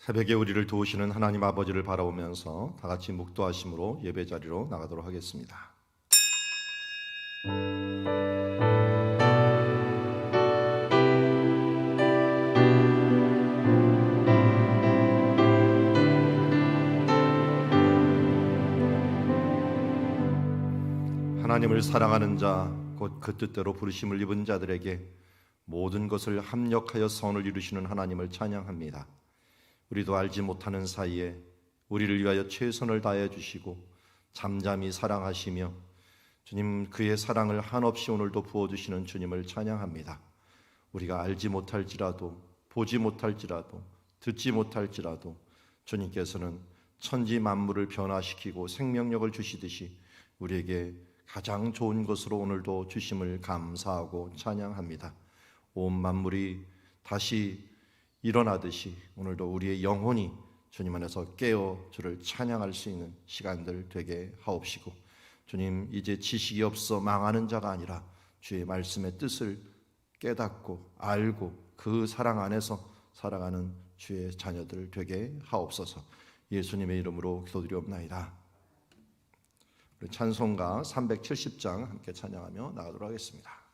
새벽에 우리를 도우시는 하나님 아버지를 바라보면서 다 같이 묵도하심으로 예배 자리로 나가도록 하겠습니다. 하나님을 사랑하는 자, 곧 그 뜻대로 부르심을 입은 자들에게 모든 것을 합력하여 선을 이루시는 하나님을 찬양합니다. 우리도 알지 못하는 사이에 우리를 위하여 최선을 다해 주시고 잠잠히 사랑하시며 주님, 그의 사랑을 한없이 오늘도 부어주시는 주님을 찬양합니다. 우리가 알지 못할지라도, 보지 못할지라도, 듣지 못할지라도 주님께서는 천지 만물을 변화시키고 생명력을 주시듯이 우리에게 가장 좋은 것으로 오늘도 주심을 감사하고 찬양합니다. 온 만물이 다시 일어나듯이 오늘도 우리의 영혼이 주님 안에서 깨어 주를 찬양할 수 있는 시간들 되게 하옵시고, 주님, 이제 지식이 없어 망하는 자가 아니라 주의 말씀의 뜻을 깨닫고 알고 그 사랑 안에서 살아가는 주의 자녀들 되게 하옵소서. 예수님의 이름으로 기도드리옵나이다. 우리 찬송가 370장 함께 찬양하며 나가도록 하겠습니다.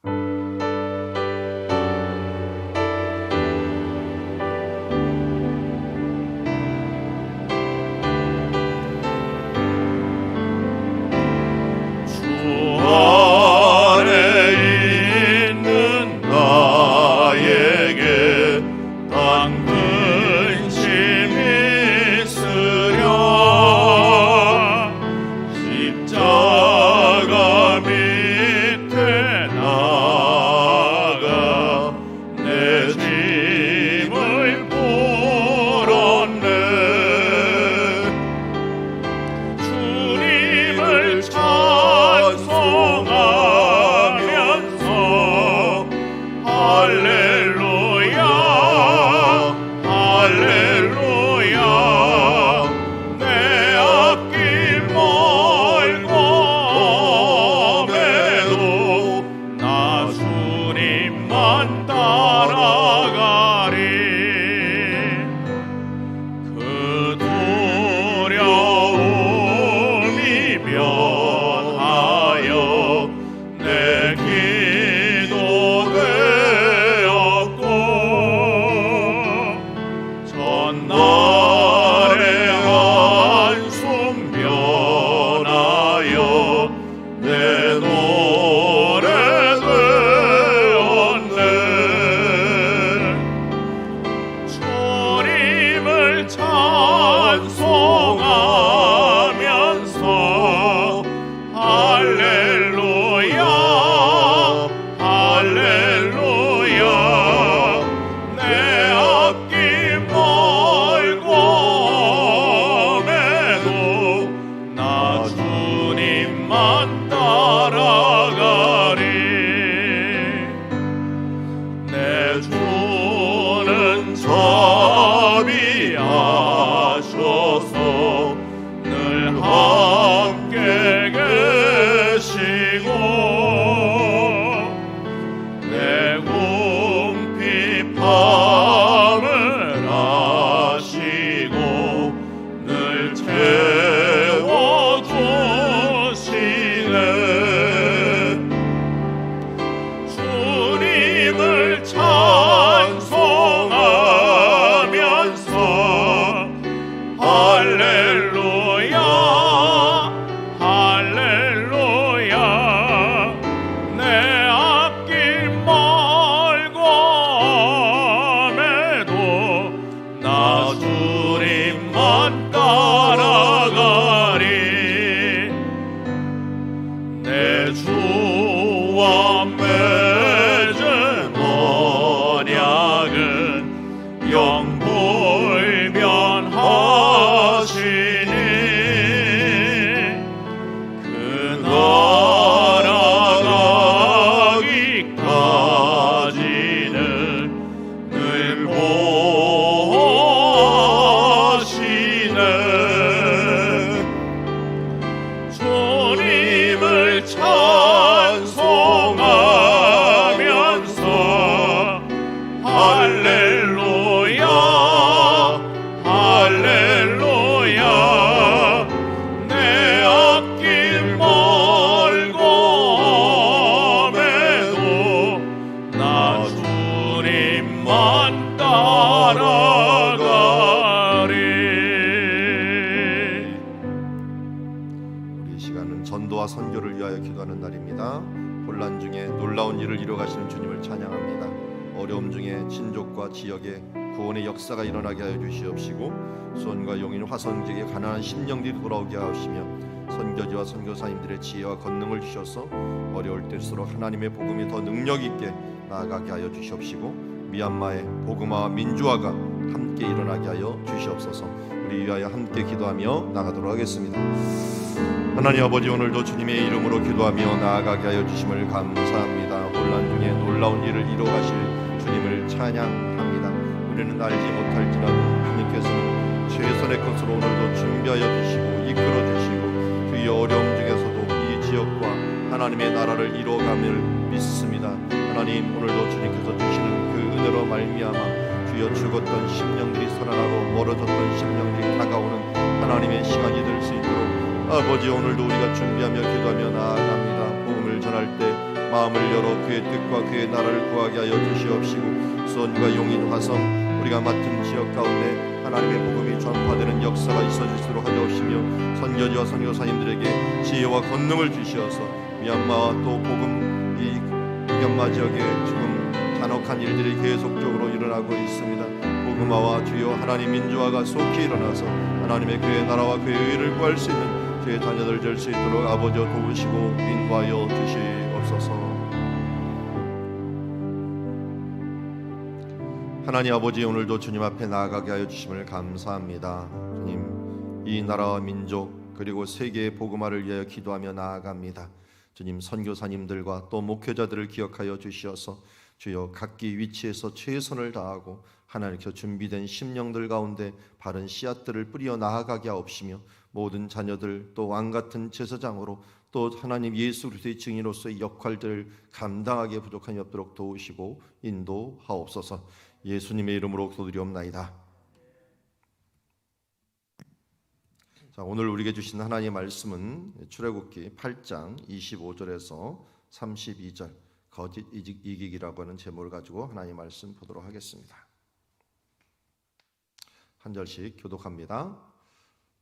주님을 찬송하 위하여 기도하는 날입니다. 혼란 중에 놀라운 일을 이루어가시는 주님을 찬양합니다. 어려움 중에 친족과 지역에 구원의 역사가 일어나게 하여 주시옵시고, 수원과 용인 화성지역에 가난한 심령들이 돌아오게 하시며 선교지와 선교사님들의 지혜와 권능을 주셔서 어려울 때일수록 하나님의 복음이 더 능력 있게 나아가게 하여 주시옵시고, 미얀마의 복음화와 민주화가 함께 일어나게 하여 주시옵소서. 우리 위하여 함께 기도하며 나가도록 하겠습니다. 하나님 아버지, 오늘도 주님의 이름으로 기도하며 나아가게 하여 주심을 감사합니다. 혼란 중에 놀라운 일을 이루어가실 주님을 찬양합니다. 우리는 알지 못할지라도 주님께서는 최선의 것으로 오늘도 준비하여 주시고 이끌어 주시고, 주의 어려움 중에서도 이 지역과 하나님의 나라를 이루어감을 믿습니다. 하나님, 오늘도 주님께서 주시는 그 은혜로 말미암아 주여 죽었던 심령들이 살아나고 멀어졌던 심령들이 다가오는 하나님의 시간이 될 수 있도록 아버지, 오늘도 우리가 준비하며 기도하며 나아갑니다. 복음을 전할 때 마음을 열어 그의 뜻과 그의 나라를 구하게 하여 주시옵시고, 수원과 용인 화성 우리가 맡은 지역 가운데 하나님의 복음이 전파되는 역사가 있어질수록 하옵시며, 선교지와 선교사님들에게 지혜와 권능을 주시어서 미얀마와 또 복음 이 북경마 지역에 지금 잔혹한 일들이 계속적으로 일어나고 있습니다. 복음화와 주여 하나님 민주화가 속히 일어나서 하나님의 그의 나라와 그의 의를 구할 수 있는 제 자녀들 될 수 있도록 아버지여 도우시고 인도하여 주시옵소서. 하나님 아버지, 오늘도 주님 앞에 나아가게 하여 주심을 감사합니다. 주님, 이 나라와 민족 그리고 세계의 복음화를 위하여 기도하며 나아갑니다. 주님, 선교사님들과 또 목회자들을 기억하여 주시어서 주여 각기 위치에서 최선을 다하고 하나님께서 준비된 심령들 가운데 바른 씨앗들을 뿌려 나아가게 하옵시며, 모든 자녀들 또 왕같은 제사장으로 또 하나님 예수 그리스도의 증인으로서의 역할들을 감당하기에 부족함이 없도록 도우시고 인도하옵소서. 예수님의 이름으로 기도드리옵나이다. 자, 오늘 우리에게 주신 하나님의 말씀은 출애굽기 8장 25절에서 32절 거짓 이기기라고 하는 제목을 가지고 하나님의 말씀 보도록 하겠습니다. 한 절씩 교독합니다.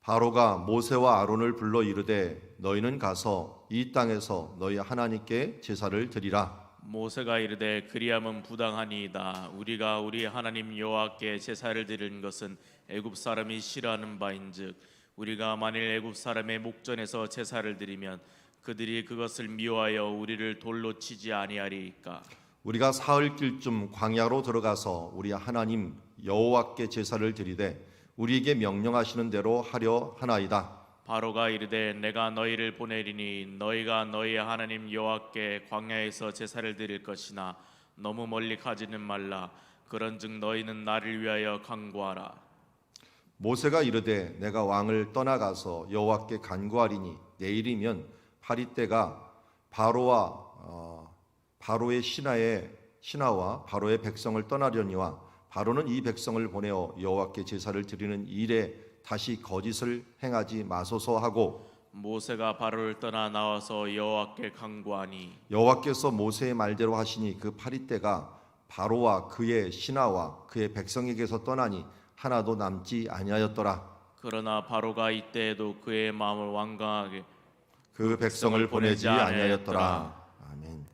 바로가 모세와 아론을 불러 이르되 너희는 가서 이 땅에서 너희 하나님께 제사를 드리라. 모세가 이르되 그리함은 부당하니이다. 우리가 우리 하나님 여호와께 제사를 드리는 것은 애굽 사람이 싫어하는 바인즉, 우리가 만일 애굽 사람의 목전에서 제사를 드리면 그들이 그것을 미워하여 우리를 돌로 치지 아니하리이까. 우리가 사흘길쯤 광야로 들어가서 우리 하나님 여호와께 제사를 드리되 우리에게 명령하시는 대로 하려 하나이다. 바로가 이르되 내가 너희를 보내리니 너희가 너희 하나님 여호와께 광야에서 제사를 드릴 것이나 너무 멀리 가지는 말라. 그런즉 너희는 나를 위하여 간구하라. 모세가 이르되 내가 왕을 떠나가서 여호와께 간구하리니 내일이면 파리떼가 바로의 신하와 바로의 백성을 떠나려니와 바로는 이 백성을 보내어 여호와께 제사를 드리는 일에 다시 거짓을 행하지 마소서 하고, 모세가 바로를 떠나 나와서 여호와께 간구하니 여호와께서 모세의 말대로 하시니 그 파리떼가 바로와 그의 신하와 그의 백성에게서 떠나니 하나도 남지 아니하였더라. 그러나 바로가 이때에도 그의 마음을 완강하게 그 백성을 보내지 아니하였더라. 아멘.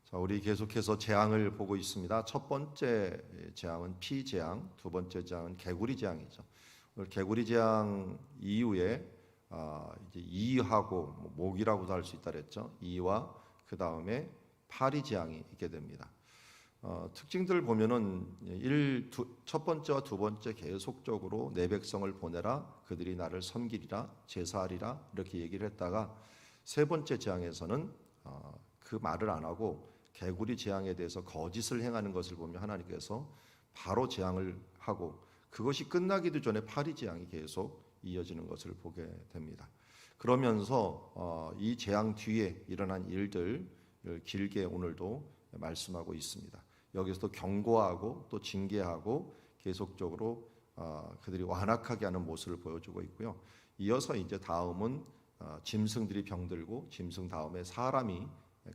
자, 우리 계속해서 재앙을 보고 있습니다. 첫 번째 재앙은 피재앙, 두 번째 재앙은 개구리 재앙이죠. 오늘 개구리 재앙 이후에 이제 이하고 목이라고도 할 수 있다 그랬죠. 이와 그 다음에 파리 재앙이 있게 됩니다. 특징들 보면은 첫 번째와 두 번째 계속적으로 내 백성을 보내라, 그들이 나를 섬기리라, 제사하리라 이렇게 얘기를 했다가 세 번째 재앙에서는 그 말을 안 하고 개구리 재앙에 대해서 거짓을 행하는 것을 보면 하나님께서 바로 재앙을 하고, 그것이 끝나기도 전에 파리 재앙이 계속 이어지는 것을 보게 됩니다. 그러면서 이 재앙 뒤에 일어난 일들을 길게 오늘도 말씀하고 있습니다. 여기서도 경고하고 또 징계하고 계속적으로 그들이 완악하게 하는 모습을 보여주고 있고요. 이어서 이제 다음은 짐승들이 병들고, 짐승 다음에 사람이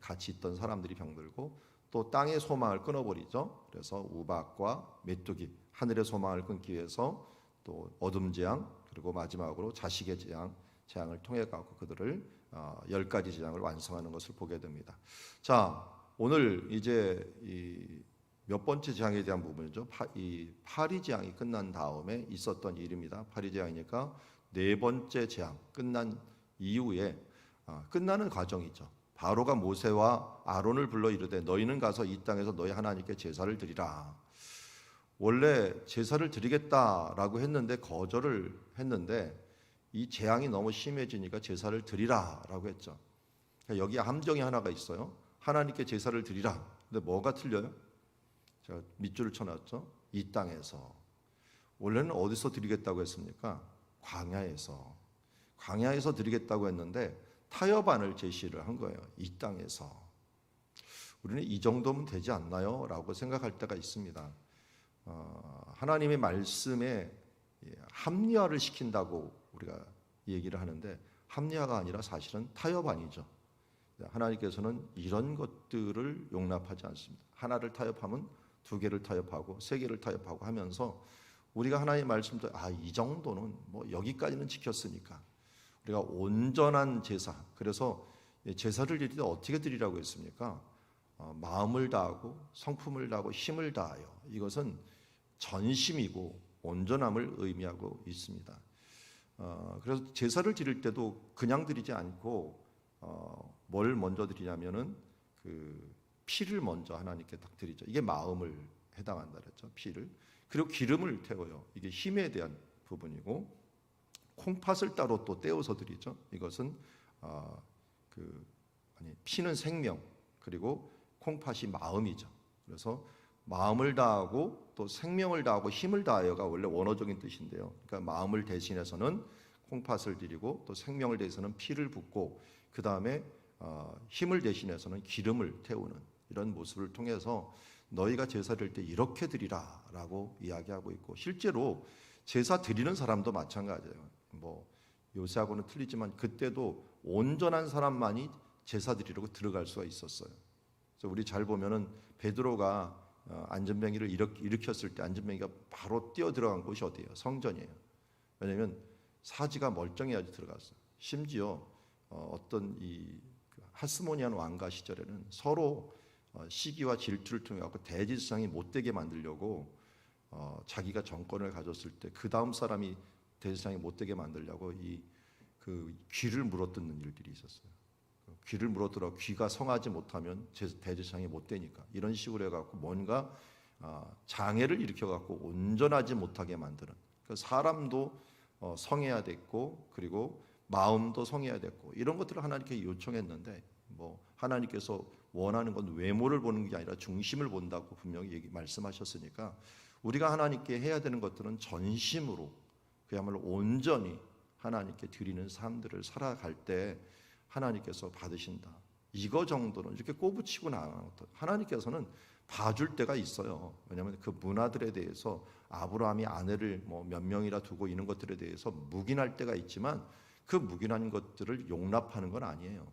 같이 있던 사람들이 병들고, 또 땅의 소망을 끊어버리죠. 그래서 우박과 메뚜기, 하늘의 소망을 끊기 위해서 또 어둠 재앙, 그리고 마지막으로 자식의 재앙, 재앙을 통해 가고 그들을 10가지 재앙을 완성하는 것을 보게 됩니다. 자, 오늘 이제 이 몇 번째 재앙에 대한 부분이죠. 이 파리 재앙이 끝난 다음에 있었던 일입니다. 파리 재앙이니까 네 번째 재앙 끝난 이후에 끝나는 과정이죠. 바로가 모세와 아론을 불러 이르되 너희는 가서 이 땅에서 너희 하나님께 제사를 드리라. 원래 제사를 드리겠다라고 했는데 거절을 했는데 이 재앙이 너무 심해지니까 제사를 드리라라고 했죠. 그러니까 여기 함정이 하나가 있어요. 하나님께 제사를 드리라. 근데 뭐가 틀려요? 제가 밑줄을 쳐놨죠. 이 땅에서. 원래는 어디서 드리겠다고 했습니까? 광야에서 드리겠다고 했는데 타협안을 제시를 한 거예요. 이 땅에서. 우리는 이 정도면 되지 않나요? 라고 생각할 때가 있습니다. 하나님의 말씀에 합리화를 시킨다고 우리가 얘기를 하는데 합리화가 아니라 사실은 타협안이죠. 하나님께서는 이런 것들을 용납하지 않습니다. 하나를 타협하면 두 개를 타협하고 세 개를 타협하고 하면서 우리가 하나님의 말씀도 이 정도는 뭐 여기까지는 지켰으니까 우리가 온전한 제사, 그래서 제사를 드릴 때 어떻게 드리라고 했습니까? 마음을 다하고 성품을 다하고 힘을 다하여. 이것은 전심이고 온전함을 의미하고 있습니다. 그래서 제사를 드릴 때도 그냥 드리지 않고 뭘 먼저 드리냐면은 그 피를 먼저 하나님께 딱 드리죠. 이게 마음을 해당한다 그랬죠. 피를. 그리고 기름을 태워요. 이게 힘에 대한 부분이고 콩팥을 따로 또 떼어서 드리죠. 이것은 피는 생명, 그리고 콩팥이 마음이죠. 그래서 마음을 다하고 또 생명을 다하고 힘을 다하여가 원래 원어적인 뜻인데요. 그러니까 마음을 대신해서는 콩팥을 드리고 또 생명을 대해서는 피를 붓고 그 다음에 힘을 대신해서는 기름을 태우는 이런 모습을 통해서 너희가 제사 드릴 때 이렇게 드리라라고 이야기하고 있고, 실제로 제사 드리는 사람도 마찬가지예요. 뭐 요새하고는 틀리지만 그때도 온전한 사람만이 제사 드리려고 들어갈 수가 있었어요. 그래서 우리 잘 보면은 베드로가 안전뱅이를 일으켰을 때 안전뱅이가 바로 뛰어 들어간 곳이 어디예요? 성전이에요. 왜냐하면 사지가 멀쩡해야지 들어갔어요. 심지어 어떤 이 하스모니안 왕가 시절에는 서로 시기와 질투를 통해 갖고 대제사장이 못되게 만들려고 자기가 정권을 가졌을 때 그 다음 사람이 대제사장이 못되게 만들려고 그 귀를 물어뜯는 일들이 있었어요. 귀를 물어뜯어 귀가 성하지 못하면 대제사장이 못 되니까 이런 식으로 해갖고 뭔가 장애를 일으켜갖고 온전하지 못하게 만드는. 그러니까 사람도 성해야 됐고 그리고 마음도 성해야 됐고 이런 것들을 하나님께 요청했는데 뭐 하나님께서 원하는 건 외모를 보는 게 아니라 중심을 본다고 분명히 말씀하셨으니까 우리가 하나님께 해야 되는 것들은 전심으로 그야말로 온전히 하나님께 드리는 삶들을 살아갈 때 하나님께서 받으신다. 이거 정도는 이렇게 꼬부치고 나가는 것. 하나님께서는 봐줄 때가 있어요. 왜냐하면 그 문화들에 대해서 아브라함이 아내를 뭐 몇 명이라 두고 이런 것들에 대해서 묵인할 때가 있지만 그 묵인한 것들을 용납하는 건 아니에요.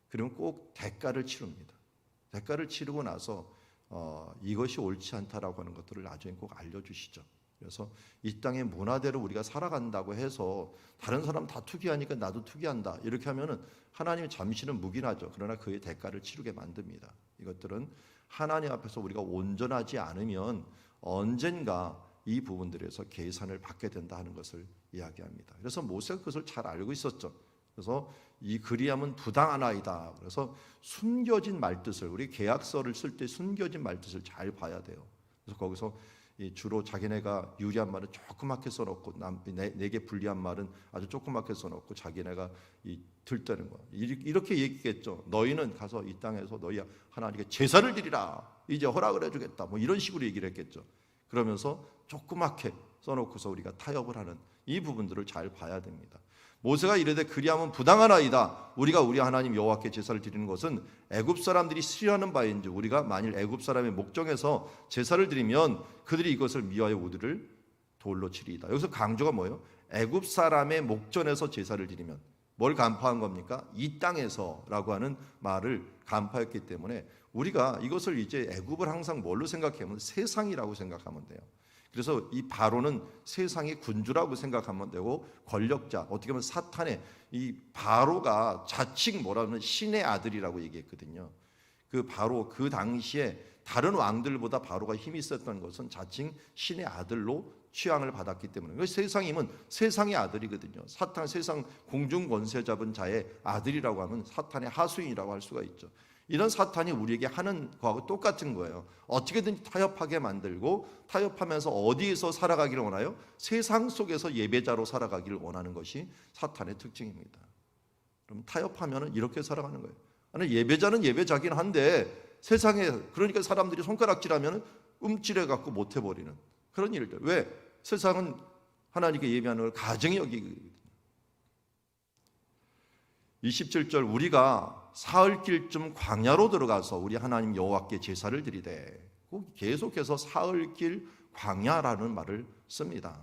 그러면 꼭 대가를 치릅니다. 대가를 치르고 나서 이것이 옳지 않다라고 하는 것들을 나중에 꼭 알려주시죠. 그래서 이 땅의 문화대로 우리가 살아간다고 해서 다른 사람 다 투기하니까 나도 투기한다 이렇게 하면은 하나님이 잠시는 묵인하죠. 그러나 그의 대가를 치르게 만듭니다. 이것들은 하나님 앞에서 우리가 온전하지 않으면 언젠가 이 부분들에서 계산을 받게 된다 하는 것을 이야기합니다. 그래서 모세가 그것을 잘 알고 있었죠. 그래서 이 그리함은 부당하나이다. 그래서 숨겨진 말뜻을, 우리 계약서를 쓸 때 숨겨진 말뜻을 잘 봐야 돼요. 그래서 거기서 주로 자기네가 유리한 말은 조그맣게 써놓고 내게 불리한 말은 아주 조그맣게 써놓고 자기네가 들떠는 거야. 이렇게 얘기했죠. 너희는 가서 이 땅에서 너희 하나님께 제사를 드리라. 이제 허락을 해주겠다. 뭐 이런 식으로 얘기를 했겠죠. 그러면서 조그맣게 써놓고서 우리가 타협을 하는 이 부분들을 잘 봐야 됩니다. 모세가 이르되 그리하면 부당하나이다. 우리가 우리 하나님 여호와께 제사를 드리는 것은 애굽 사람들이 싫어하는 바인즉 우리가 만일 애굽 사람의 목정에서 제사를 드리면 그들이 이것을 미워하여 우리를 돌로 치리이다. 여기서 강조가 뭐예요? 애굽 사람의 목전에서 제사를 드리면 뭘 간파한 겁니까? 이 땅에서라고 하는 말을 간파했기 때문에 우리가 이것을 이제 애굽을 항상 뭘로 생각하면 세상이라고 생각하면 돼요. 그래서 이 바로는 세상의 군주라고 생각하면 되고, 권력자, 어떻게 보면 사탄의, 이 바로가 자칭 뭐라면 신의 아들이라고 얘기했거든요. 그 바로 그 당시에 다른 왕들보다 바로가 힘이 있었던 것은 자칭 신의 아들로 취향을 받았기 때문에, 세상이면 세상의 아들이거든요. 사탄, 세상 공중 권세 잡은 자의 아들이라고 하면 사탄의 하수인이라고 할 수가 있죠. 이런 사탄이 우리에게 하는 거하고 똑같은 거예요. 어떻게든 타협하게 만들고, 타협하면서 어디에서 살아가기를 원하요? 세상 속에서 예배자로 살아가기를 원하는 것이 사탄의 특징입니다. 그럼 타협하면 이렇게 살아가는 거예요. 아니, 예배자는 예배자긴 한데 세상에, 그러니까 사람들이 손가락질하면 움찔해 갖고 못 해버리는 그런 일들. 왜? 세상은 하나님께 예배하는 걸 가정이 여기거든요. 27절, 우리가 사흘길쯤 광야로 들어가서 우리 하나님 여호와께 제사를 드리되, 계속해서 사흘길 광야라는 말을 씁니다.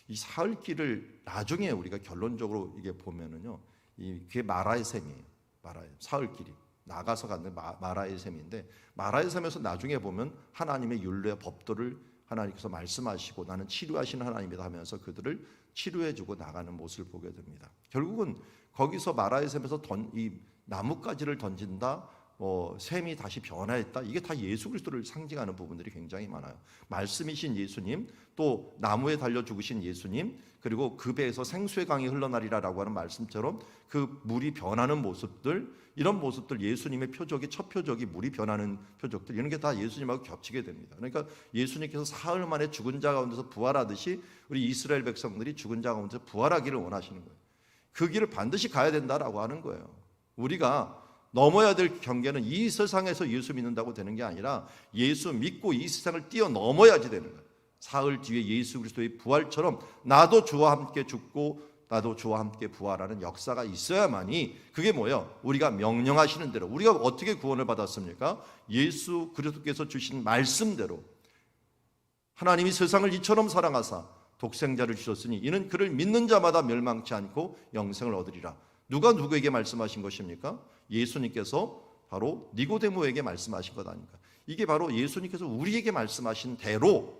이 사흘길을 나중에 우리가 결론적으로 이게 보면은요, 이게 마라의 셈이에요. 마라의 사흘길이 나가서 가는 마라의 셈인데, 마라의 셈에서 나중에 보면 하나님의 율례 법도를 하나님께서 말씀하시고 나는 치료하시는 하나님이다 하면서 그들을 치료해주고 나가는 모습을 보게 됩니다. 결국은 거기서 마라의 셈에서 이 나뭇가지를 던진다, 셈이 다시 변화했다, 이게 다 예수 그리스도를 상징하는 부분들이 굉장히 많아요. 말씀이신 예수님, 또 나무에 달려 죽으신 예수님, 그리고 그 배에서 생수의 강이 흘러나리라라고 하는 말씀처럼 그 물이 변하는 모습들, 이런 모습들, 예수님의 표적이, 첫 표적이 물이 변하는 표적들, 이런 게 다 예수님하고 겹치게 됩니다. 그러니까 예수님께서 사흘 만에 죽은 자 가운데서 부활하듯이 우리 이스라엘 백성들이 죽은 자 가운데서 부활하기를 원하시는 거예요. 그 길을 반드시 가야 된다라고 하는 거예요. 우리가 넘어야 될 경계는 이 세상에서 예수 믿는다고 되는 게 아니라 예수 믿고 이 세상을 뛰어넘어야지 되는 거예요. 사흘 뒤에 예수 그리스도의 부활처럼 나도 주와 함께 죽고 나도 주와 함께 부활하는 역사가 있어야만이, 그게 뭐예요? 우리가 명령하시는 대로, 우리가 어떻게 구원을 받았습니까? 예수 그리스도께서 주신 말씀대로 하나님이 세상을 이처럼 사랑하사 독생자를 주셨으니 이는 그를 믿는 자마다 멸망치 않고 영생을 얻으리라. 누가 누구에게 말씀하신 것입니까? 예수님께서 바로 니고데모에게 말씀하신 것 아닙니까? 이게 바로 예수님께서 우리에게 말씀하신 대로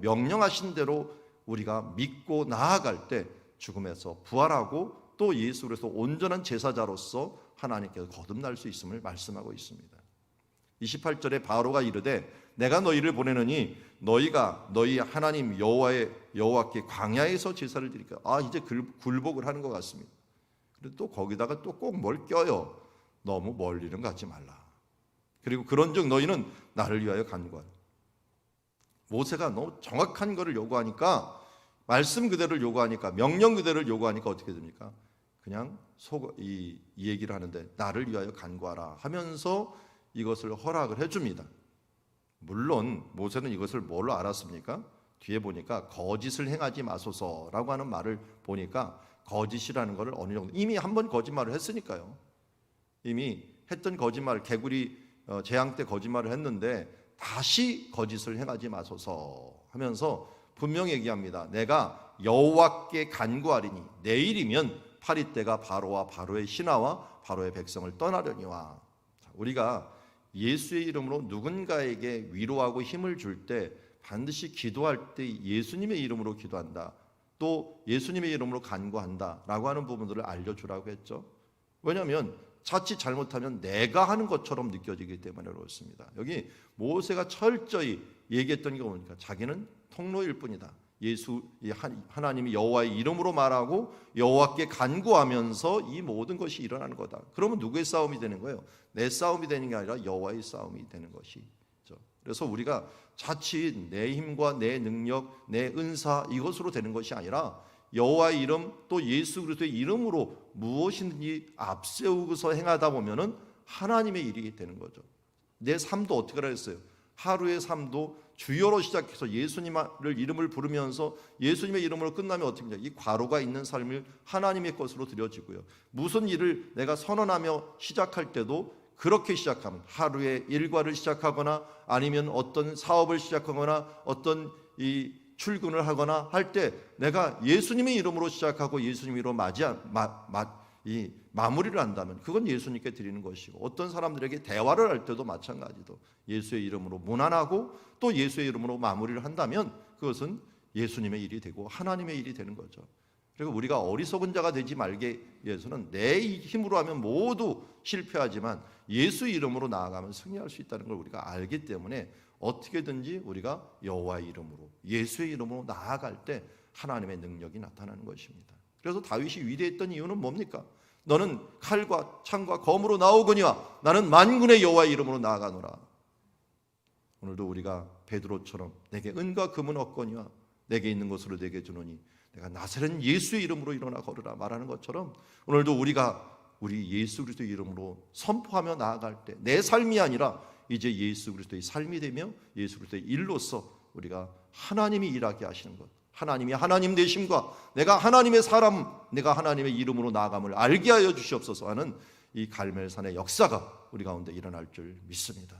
명령하신 대로 우리가 믿고 나아갈 때 죽음에서 부활하고 또 예수 그리스도 온전한 제사자로서 하나님께서 거듭날 수 있음을 말씀하고 있습니다. 28절에 바로가 이르되 내가 너희를 보내느니 너희가 너희 하나님 여호와께 광야에서 제사를 드릴까. 이제 굴복을 하는 것 같습니다. 그런데 또 거기다가 또 꼭 뭘 껴요. 너무 멀리는 가지 말라. 그리고 그런즉 너희는 나를 위하여 간구하라. 모세가 너무 정확한 것을 요구하니까, 말씀 그대로를 요구하니까, 명령 그대로를 요구하니까 어떻게 됩니까? 그냥 이 얘기를 하는데 나를 위하여 간구하라 하면서 이것을 허락을 해줍니다. 물론 모세는 이것을 뭘로 알았습니까? 뒤에 보니까 거짓을 행하지 마소서라고 하는 말을 보니까 거짓이라는 것을 어느 정도, 이미 한 번 거짓말을 했으니까요. 이미 했던 거짓말, 개구리 재앙 때 거짓말을 했는데 다시 거짓을 행하지 마소서 하면서 분명히 얘기합니다. 내가 여호와께 간구하리니 내일이면 파리떼가 바로와 바로의 신하와 바로의 백성을 떠나려니와. 우리가 예수의 이름으로 누군가에게 위로하고 힘을 줄 때 반드시 기도할 때 예수님의 이름으로 기도한다, 또 예수님의 이름으로 간구한다라고 하는 부분들을 알려주라고 했죠. 왜냐하면 자칫 잘못하면 내가 하는 것처럼 느껴지기 때문에 그렇습니다. 여기 모세가 철저히 얘기했던 게 뭡니까? 자기는 통로일 뿐이다. 하나님이 여호와의 이름으로 말하고 여호와께 간구하면서 이 모든 것이 일어나는 거다. 그러면 누구의 싸움이 되는 거예요? 내 싸움이 되는 게 아니라 여호와의 싸움이 되는 것이죠. 그래서 우리가 자칫 내 힘과 내 능력, 내 은사 이것으로 되는 것이 아니라 여호와의 이름, 또 예수 그리스도의 이름으로 무엇이든지 앞세우고서 행하다 보면은 하나님의 일이 되는 거죠. 내 삶도 어떻게 하라 했어요? 하루의 삶도 주여로 시작해서 예수님을 이름을 부르면서 예수님의 이름으로 끝나면 어떻게 됩니까? 이 과로가 있는 삶을 하나님의 것으로 드려지고요. 무슨 일을 내가 선언하며 시작할 때도 그렇게 시작하면, 하루의 일과를 시작하거나 아니면 어떤 사업을 시작하거나 어떤 이 출근을 하거나 할 때 내가 예수님의 이름으로 시작하고 예수님의 이름으로 마무리를 한다면 그건 예수님께 드리는 것이고, 어떤 사람들에게 대화를 할 때도 마찬가지도 예수의 이름으로 문안하고 또 예수의 이름으로 마무리를 한다면 그것은 예수님의 일이 되고 하나님의 일이 되는 거죠. 그리고 우리가 어리석은 자가 되지 말게 위해서는 내 힘으로 하면 모두 실패하지만 예수 이름으로 나아가면 승리할 수 있다는 걸 우리가 알기 때문에 어떻게든지 우리가 여호와의 이름으로 예수의 이름으로 나아갈 때 하나님의 능력이 나타나는 것입니다. 그래서 다윗이 위대했던 이유는 뭡니까? 너는 칼과 창과 검으로 나오거니와 나는 만군의 여호와의 이름으로 나아가노라. 오늘도 우리가 베드로처럼 내게 은과 금은 없거니와 내게 있는 것으로 내게 주노니 내가 나사렛 예수의 이름으로 일어나 걸으라 말하는 것처럼 오늘도 우리가 우리 예수 그리스도의 이름으로 선포하며 나아갈 때 내 삶이 아니라 이제 예수 그리스도의 삶이 되며 예수 그리스도의 일로서 우리가 하나님이 일하게 하시는 것, 하나님이 하나님 되심과 내가 하나님의 사람, 내가 하나님의 이름으로 나아감을 알게 하여 주시옵소서 하는 이 갈멜산의 역사가 우리 가운데 일어날 줄 믿습니다.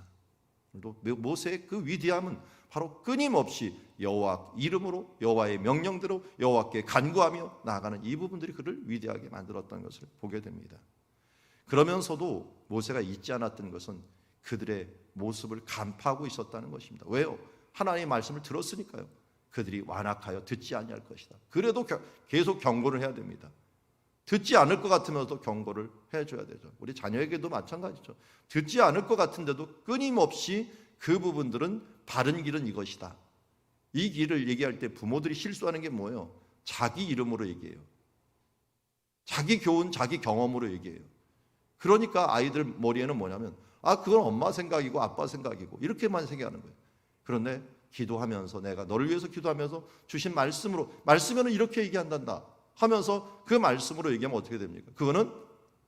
오늘도 모세의 그 위대함은 바로 끊임없이 여호와 이름으로 여호와의 명령대로 여호와께 간구하며 나아가는 이 부분들이 그를 위대하게 만들었다는 것을 보게 됩니다. 그러면서도 모세가 잊지 않았던 것은 그들의 모습을 간파하고 있었다는 것입니다. 왜요? 하나님의 말씀을 들었으니까요. 그들이 완악하여 듣지 아니할 것이다. 그래도 계속 경고를 해야 됩니다. 듣지 않을 것 같으면서도 경고를 해줘야 되죠. 우리 자녀에게도 마찬가지죠. 듣지 않을 것 같은데도 끊임없이 그 부분들은 바른 길은 이것이다. 이 길을 얘기할 때 부모들이 실수하는 게 뭐예요? 자기 이름으로 얘기해요. 자기 교훈, 자기 경험으로 얘기해요. 그러니까 아이들 머리에는 뭐냐면 그건 엄마 생각이고 아빠 생각이고 이렇게만 생각하는 거예요. 그런데 기도하면서 내가 너를 위해서 기도하면서 주신 말씀에는 이렇게 얘기한단다 하면서 그 말씀으로 얘기하면 어떻게 됩니까? 그거는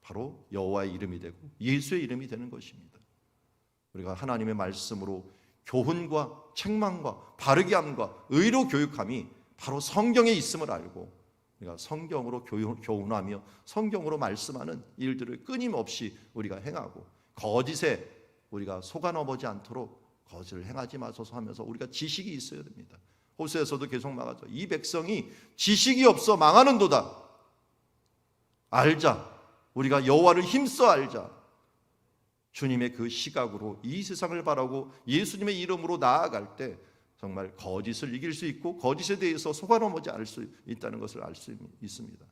바로 여호와의 이름이 되고 예수의 이름이 되는 것입니다. 우리가 하나님의 말씀으로 교훈과 책망과 바르게 함과 의로 교육함이 바로 성경에 있음을 알고 우리가 성경으로 교훈하며 성경으로 말씀하는 일들을 끊임없이 우리가 행하고 거짓에 우리가 속아 넘어지 않도록 거짓을 행하지 마소서 하면서 우리가 지식이 있어야 됩니다. 호세에서도 계속 말하죠. 이 백성이 지식이 없어 망하는도다. 알자. 우리가 여호와를 힘써 알자. 주님의 그 시각으로 이 세상을 바라고 예수님의 이름으로 나아갈 때 정말 거짓을 이길 수 있고 거짓에 대해서 속아 넘어지 않을 수 있다는 것을 알 수 있습니다.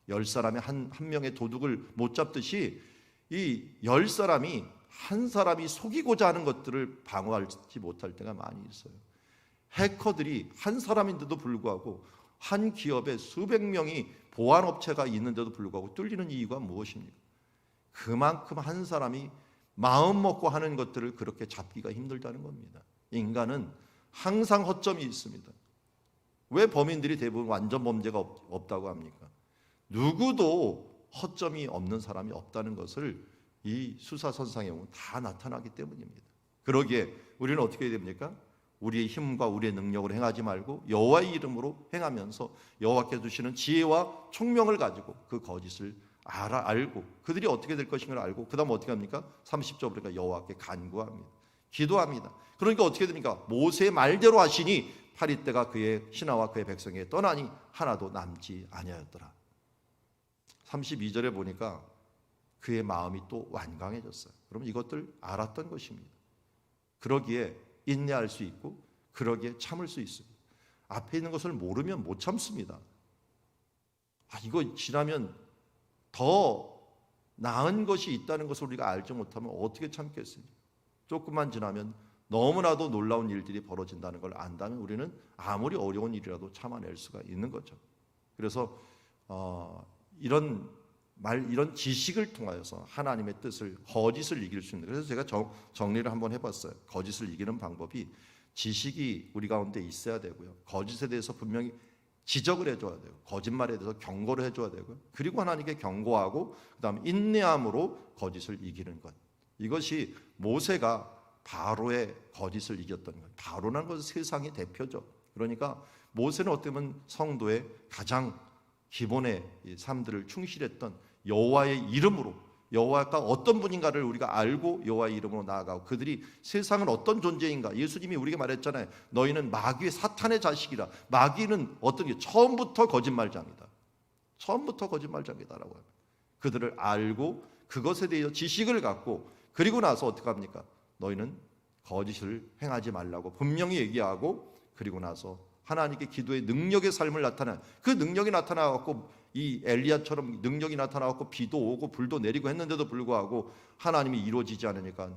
10사람의 한 명의 도둑을 못 잡듯이 이 10사람이 한 사람이 속이고자 하는 것들을 방어하지 못할 때가 많이 있어요. 해커들이 한 사람인데도 불구하고 한 기업에 수백 명이 보안업체가 있는데도 불구하고 뚫리는 이유가 무엇입니까? 그만큼 한 사람이 마음 먹고 하는 것들을 그렇게 잡기가 힘들다는 겁니다. 인간은 항상 허점이 있습니다. 왜 범인들이 대부분 완전 범죄가 없다고 합니까? 누구도 허점이 없는 사람이 없다는 것을 이 수사선상에 보면 다 나타나기 때문입니다. 그러기에 우리는 어떻게 해야 됩니까? 우리의 힘과 우리의 능력으로 행하지 말고 여호와의 이름으로 행하면서 여호와께서 주시는 지혜와 총명을 가지고 그 거짓을 알고 그들이 어떻게 될 것인가를 알고 그 다음 어떻게 합니까? 30절 보니까 여호와께 간구합니다. 기도합니다. 그러니까 어떻게 됩니까? 모세의 말대로 하시니 파리떼가 그의 신하와 그의 백성에게 떠나니 하나도 남지 아니하였더라. 32절에 보니까 그의 마음이 또 완강해졌어요. 그럼 이것들 알았던 것입니다. 그러기에 인내할 수 있고 그러기에 참을 수 있습니다. 앞에 있는 것을 모르면 못 참습니다. 이거 지나면 더 나은 것이 있다는 것을 우리가 알지 못하면 어떻게 참겠습니까? 조금만 지나면 너무나도 놀라운 일들이 벌어진다는 걸 안다면 우리는 아무리 어려운 일이라도 참아낼 수가 있는 거죠. 그래서 이런 지식을 통하여서 하나님의 뜻을 거짓을 이길 수 있는, 그래서 제가 정리를 한번 해봤어요. 거짓을 이기는 방법이 지식이 우리 가운데 있어야 되고요. 거짓에 대해서 분명히 지적을 해줘야 돼요. 거짓말에 대해서 경고를 해줘야 되고요. 그리고 하나님께 경고하고 그 다음 인내함으로 거짓을 이기는 것. 이것이 모세가 바로의 거짓을 이겼던 거예요. 바로라는 것은 세상의 대표죠. 그러니까 모세는 어떻게 보면 성도의 가장 기본의 삶들을 충실했던 여호와의 이름으로, 여호와가 어떤 분인가를 우리가 알고 여호와의 이름으로 나아가고 그들이 세상은 어떤 존재인가, 예수님이 우리에게 말했잖아요. 너희는 마귀의 사탄의 자식이라. 마귀는 어떤 게 처음부터 거짓말자입니다. 처음부터 거짓말자입니다라고 합니다. 그들을 알고 그것에 대해서 지식을 갖고 그리고 나서 어떻게 합니까? 너희는 거짓을 행하지 말라고 분명히 얘기하고 그리고 나서 하나님께 기도의 능력의 삶을 나타내, 그 능력이 나타나갖고 이 엘리야처럼 능력이 나타나갖고 비도 오고 불도 내리고 했는데도 불구하고 하나님이 이루어지지 않으니까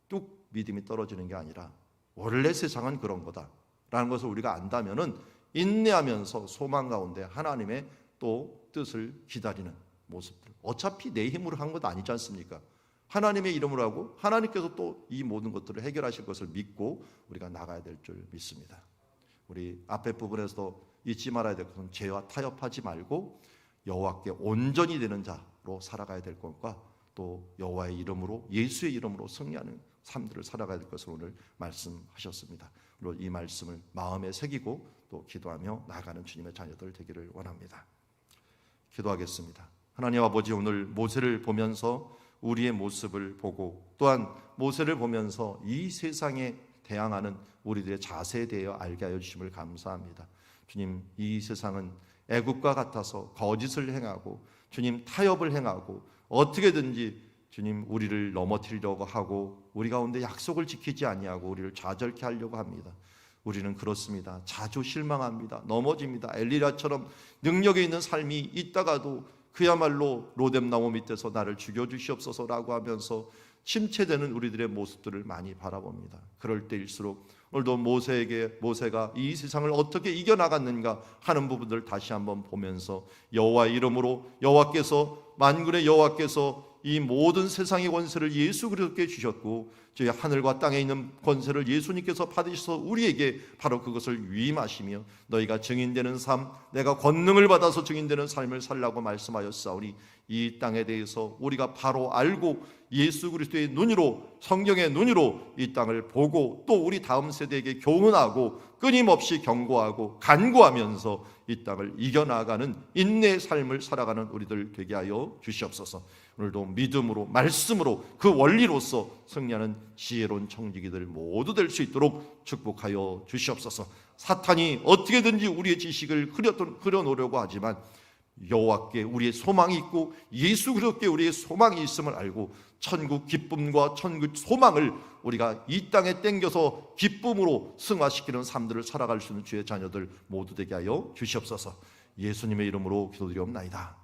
뚝 믿음이 떨어지는 게 아니라 원래 세상은 그런 거다라는 것을 우리가 안다면은 인내하면서 소망 가운데 하나님의 또 뜻을 기다리는 모습들. 어차피 내 힘으로 한 것 아니지 않습니까? 하나님의 이름으로 하고 하나님께서 또 이 모든 것들을 해결하실 것을 믿고 우리가 나가야 될 줄 믿습니다. 우리 앞에 부분에서도 잊지 말아야 될 것은 죄와 타협하지 말고 여호와께 온전히 되는 자로 살아가야 될 것과 또 여호와의 이름으로, 예수의 이름으로 승리하는 삶들을 살아가야 될 것을 오늘 말씀하셨습니다. 그리고 이 말씀을 마음에 새기고 또 기도하며 나아가는 주님의 자녀들 되기를 원합니다. 기도하겠습니다. 하나님 아버지, 오늘 모세를 보면서 우리의 모습을 보고 또한 모세를 보면서 이 세상에 대항하는 우리들의 자세에 대해 알게 하여 주심을 감사합니다. 주님, 이 세상은 애국과 같아서 거짓을 행하고 주님 타협을 행하고 어떻게든지 주님 우리를 넘어뜨리려고 하고 우리 가운데 약속을 지키지 아니하고 우리를 좌절케 하려고 합니다. 우리는 그렇습니다. 자주 실망합니다. 넘어집니다. 엘리야처럼 능력에 있는 삶이 있다가도 그야말로 로뎀나무 밑에서 나를 죽여주시옵소서라고 하면서 침체되는 우리들의 모습들을 많이 바라봅니다. 그럴 때일수록 오늘도 모세가 이 세상을 어떻게 이겨나갔는가 하는 부분들을 다시 한번 보면서 여호와의 이름으로 여호와께서 만군의 여호와께서 이 모든 세상의 권세를 예수 그리스도께 주셨고 저희 하늘과 땅에 있는 권세를 예수님께서 받으셔서 우리에게 바로 그것을 위임하시며 너희가 증인되는 삶, 내가 권능을 받아서 증인되는 삶을 살라고 말씀하였사오니 이 땅에 대해서 우리가 바로 알고 예수 그리스도의 눈으로, 성경의 눈으로 이 땅을 보고 또 우리 다음 세대에게 교훈하고 끊임없이 경고하고 간구하면서 이 땅을 이겨나가는 인내의 삶을 살아가는 우리들 되게 하여 주시옵소서. 오늘도 믿음으로, 말씀으로, 그 원리로서 승리하는 지혜로운 청지기들 모두 될 수 있도록 축복하여 주시옵소서. 사탄이 어떻게든지 우리의 지식을 흐려놓으려고 하지만 여호와께 우리의 소망이 있고 예수 그리스도께 우리의 소망이 있음을 알고 천국 기쁨과 천국 소망을 우리가 이 땅에 땡겨서 기쁨으로 승화시키는 삶들을 살아갈 수 있는 주의 자녀들 모두 되게 하여 주시옵소서. 예수님의 이름으로 기도드리옵나이다.